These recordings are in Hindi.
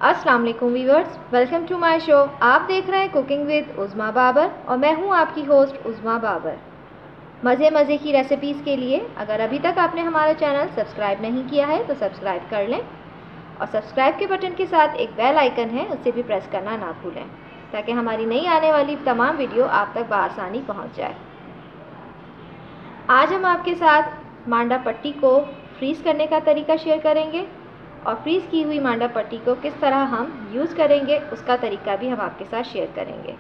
अस्सलाम वालेकुम viewers, welcome to my show. आप देख रहे हैं कुकिंग विद उज़मा बाबर और मैं हूं आपकी होस्ट उज़मा बाबर। मज़े की रेसिपीज़ के लिए अगर अभी तक आपने हमारा चैनल सब्सक्राइब नहीं किया है तो सब्सक्राइब कर लें और सब्सक्राइब के बटन के साथ एक बेल आइकन है, उसे भी प्रेस करना ना भूलें ताकि हमारी नई आने वाली तमाम वीडियो आप तक बआसानी पहुँच जाए। आज हम आपके साथ मांडा पट्टी को फ्रीज़ करने का तरीका शेयर करेंगे और फ्रीज़ की हुई मांडा पट्टी को किस तरह हम यूज़ करेंगे उसका तरीका भी हम आपके साथ शेयर करेंगे।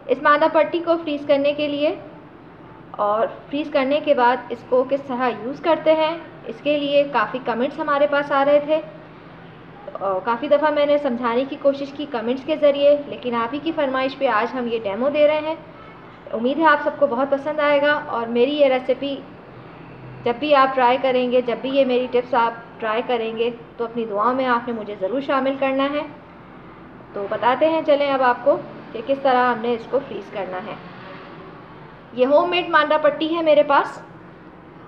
इस मांडा पट्टी को फ्रीज़ करने के लिए और फ्रीज़ करने के बाद इसको किस तरह यूज़ करते हैं, इसके लिए काफ़ी कमेंट्स हमारे पास आ रहे थे और काफ़ी दफ़ा मैंने समझाने की कोशिश की कमेंट्स के ज़रिए, लेकिन आप ही की फरमाइश पे आज हम ये डेमो दे रहे हैं। उम्मीद है आप सबको बहुत पसंद आएगा और मेरी ये रेसिपी जब भी आप ट्राई करेंगे, जब भी ये मेरी टिप्स आप ट्राई करेंगे तो अपनी दुआओं में आपने मुझे ज़रूर शामिल करना है। तो बताते हैं चलें अब आपको कि किस तरह हमने इसको फ्रीज़ करना है। ये होममेड मांडा पट्टी है मेरे पास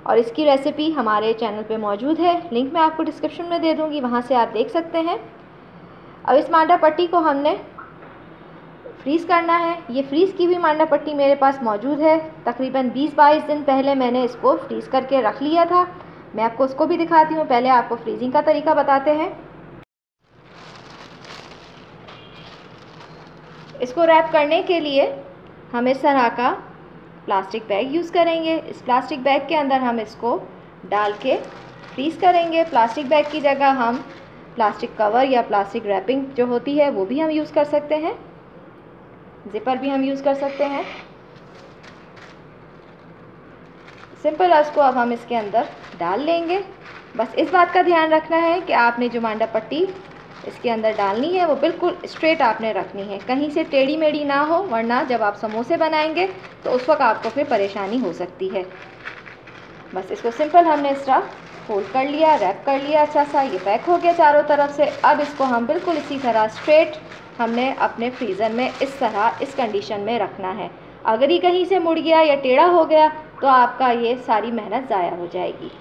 और इसकी रेसिपी हमारे चैनल पे मौजूद है, लिंक मैं आपको डिस्क्रिप्शन में दे दूँगी, वहाँ से आप देख सकते हैं। अब इस मांडा पट्टी को हमने फ्रीज़ करना है। ये फ्रीज़ की हुई मांडा पट्टी मेरे पास मौजूद है। तकरीबन 20-22 दिन पहले मैंने इसको फ्रीज़ करके रख लिया था। मैं आपको उसको भी दिखाती हूँ, पहले आपको फ्रीजिंग का तरीका बताते हैं। इसको रैप करने के लिए हम इस तरह का प्लास्टिक बैग यूज़ करेंगे। इस प्लास्टिक बैग के अंदर हम इसको डाल के फ्रीज़ करेंगे। प्लास्टिक बैग की जगह हम प्लास्टिक कवर या प्लास्टिक रैपिंग जो होती है वो भी हम यूज़ कर सकते हैं, ज़िपर भी हम यूज़ कर सकते हैं। सिंपल इसको अब हम इसके अंदर डाल लेंगे। बस इस बात का ध्यान रखना है कि आपने जो मांडा पट्टी इसके अंदर डालनी है वो बिल्कुल स्ट्रेट आपने रखनी है, कहीं से टेढ़ी मेढ़ी ना हो, वरना जब आप समोसे बनाएंगे तो उस वक्त आपको फिर परेशानी हो सकती है। बस इसको सिंपल हमने इस तरह फोल्ड कर लिया, रैप कर लिया अच्छा सा, ये पैक हो गया चारों तरफ से। अब इसको हम बिल्कुल इसी तरह स्ट्रेट हमने अपने फ्रीज़र में इस तरह इस कंडीशन में रखना है। अगर ये कहीं से मुड़ गया या टेढ़ा हो गया तो आपका ये सारी मेहनत ज़ाया हो जाएगी।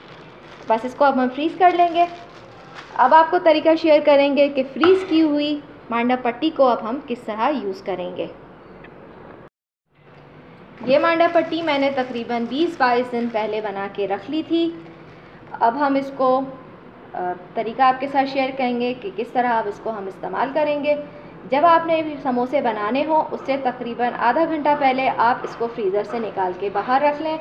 बस इसको अब हम फ्रीज़ कर लेंगे। अब आपको तरीका शेयर करेंगे कि फ्रीज़ की हुई मांडा पट्टी को अब हम किस तरह यूज़ करेंगे। ये मांडा पट्टी मैंने तकरीबन 20-22 दिन पहले बना के रख ली थी। अब हम इसको तरीका आपके साथ शेयर करेंगे कि किस तरह अब इसको हम इस्तेमाल करेंगे। जब आपने समोसे बनाने हो उससे तकरीबन आधा घंटा पहले आप इसको फ्रीज़र से निकाल के बाहर रख लें।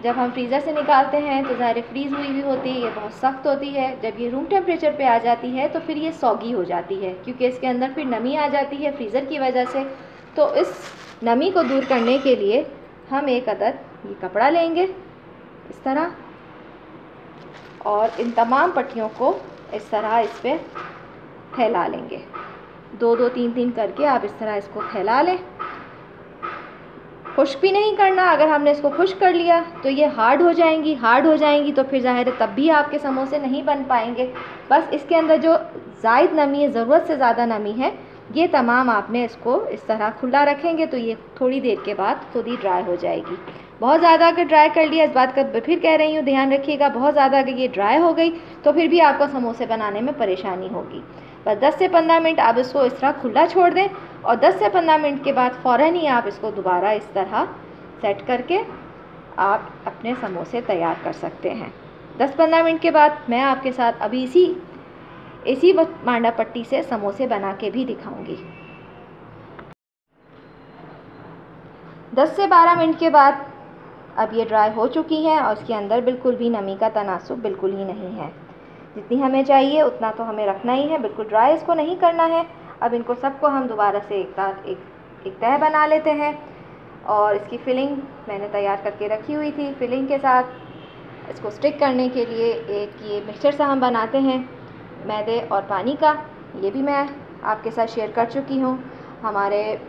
जब हम फ्रीज़र से निकालते हैं तो ज़ाहिर फ्रीज़ हुई भी होती है, ये बहुत सख्त होती है। जब ये रूम टेम्परेचर पे आ जाती है तो फिर ये सॉगी हो जाती है, क्योंकि इसके अंदर फिर नमी आ जाती है फ्रीज़र की वजह से। तो इस नमी को दूर करने के लिए हम एक अदद ये कपड़ा लेंगे इस तरह और इन तमाम पट्टियों को इस तरह इस पर फैला लेंगे। 2-2, 3-3 करके आप इस तरह इसको फैला लें। खुश्क भी नहीं करना, अगर हमने इसको खुश्क कर लिया तो ये हार्ड हो जाएंगी तो फिर ज़ाहिर है तब भी आपके समोसे नहीं बन पाएंगे। बस इसके अंदर जो ज़ायद नमी है, ज़रूरत से ज़्यादा नमी है, ये तमाम आपने इसको इस तरह खुला रखेंगे तो ये थोड़ी देर के बाद खुद ही ड्राई हो जाएगी। बहुत ज़्यादा अगर ड्राई कर लिया, इस बात का फिर कह रही हूँ ध्यान रखिएगा, बहुत ज़्यादा अगर ये ड्राई हो गई तो फिर भी आपको समोसे बनाने में परेशानी होगी। बस 10 से 15 मिनट आप इसको इस तरह खुला छोड़ दें और 10 से 15 मिनट के बाद फ़ौरन ही आप इसको दोबारा इस तरह सेट करके आप अपने समोसे तैयार कर सकते हैं। 10-15 मिनट के बाद मैं आपके साथ अभी इसी मांडा पट्टी से समोसे बना के भी दिखाऊंगी। 10 से 12 मिनट के बाद अब ये ड्राई हो चुकी हैं और इसके अंदर बिल्कुल भी नमी का तनासुब बिल्कुल ही नहीं है। जितनी हमें चाहिए उतना तो हमें रखना ही है, बिल्कुल ड्राई इसको नहीं करना है। अब इनको सबको हम दोबारा से एक तह बना लेते हैं और इसकी फिलिंग मैंने तैयार करके रखी हुई थी। फिलिंग के साथ इसको स्टिक करने के लिए एक ये मिक्सचर सा हम बनाते हैं मैदे और पानी का, ये भी मैं आपके साथ शेयर कर चुकी हूँ। हमारे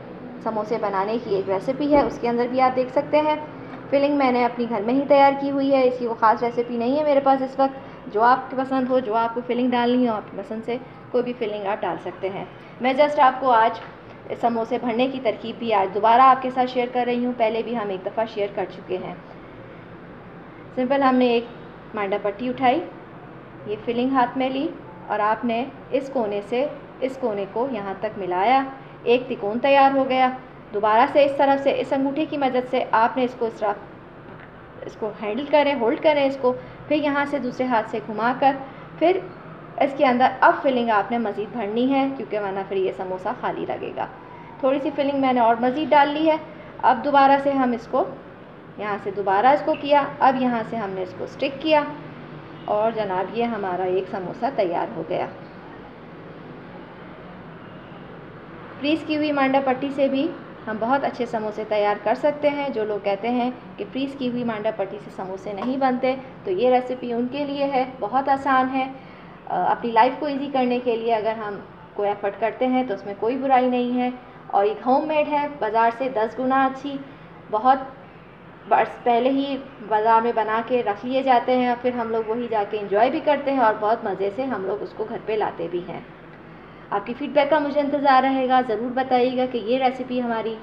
समोसे बनाने की एक रेसिपी है, उसके अंदर भी आप देख सकते हैं। फिलिंग मैंने अपनी घर में ही तैयार की हुई है, इसकी वो ख़ास रेसिपी नहीं है मेरे पास इस वक्त। जो आपकी पसंद हो, जो आपको फिलिंग डालनी हो, आपकी पसंद से कोई भी फिलिंग आप डाल सकते हैं। मैं जस्ट आपको आज समोसे भरने की तरकीब भी आज दोबारा आपके साथ शेयर कर रही हूँ, पहले भी हम एक दफ़ा शेयर कर चुके हैं। सिंपल हमने एक मांडा पट्टी उठाई, ये फिलिंग हाथ में ली और आपने इस कोने से इस कोने को यहाँ तक मिलाया, एक तिकोन तैयार हो गया। दोबारा से इस तरफ से इस अंगूठे की मदद से आपने इसको इस तरफ इसको हैंडल करें, होल्ड करें इसको, फिर यहाँ से दूसरे हाथ से घुमाकर फिर इसके अंदर अब फिलिंग आपने मज़ीद भरनी है, क्योंकि वरना फिर ये समोसा खाली लगेगा। थोड़ी सी फिलिंग मैंने और मज़ीद डाल ली है। अब दोबारा से हम इसको यहाँ से दोबारा इसको किया, अब यहाँ से हमने इसको स्टिक किया और जनाब ये हमारा एक समोसा तैयार हो गया। फ्रीज़ की हुई मांडा पट्टी से भी हम बहुत अच्छे समोसे तैयार कर सकते हैं। जो लोग कहते हैं कि फ्रीज़ की हुई मांडा पट्टी से समोसे नहीं बनते, तो ये रेसिपी उनके लिए है, बहुत आसान है। अपनी लाइफ को इजी करने के लिए अगर हम कोई एफ़र्ट करते हैं तो उसमें कोई बुराई नहीं है। और एक होममेड है, बाज़ार से 10 गुना अच्छी, बहुत पहले ही बाज़ार में बना के रख लिए जाते हैं और फिर हम लोग वही जाके एंजॉय भी करते हैं और बहुत मज़े से हम लोग उसको घर पे लाते भी हैं। आपकी फ़ीडबैक का मुझे इंतज़ार रहेगा। ज़रूर बताइएगा कि ये रेसिपी हमारी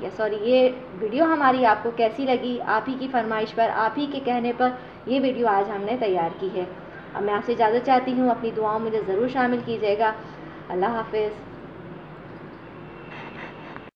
ये वीडियो हमारी आपको कैसी लगी। आप ही की फरमाइश पर, आप ही के कहने पर ये वीडियो आज हमने तैयार की है। अब मैं आपसे इजाज़त चाहती हूँ, अपनी दुआओं में मुझे ज़रूर शामिल कीजिएगा। अल्लाह हाफ़िज़।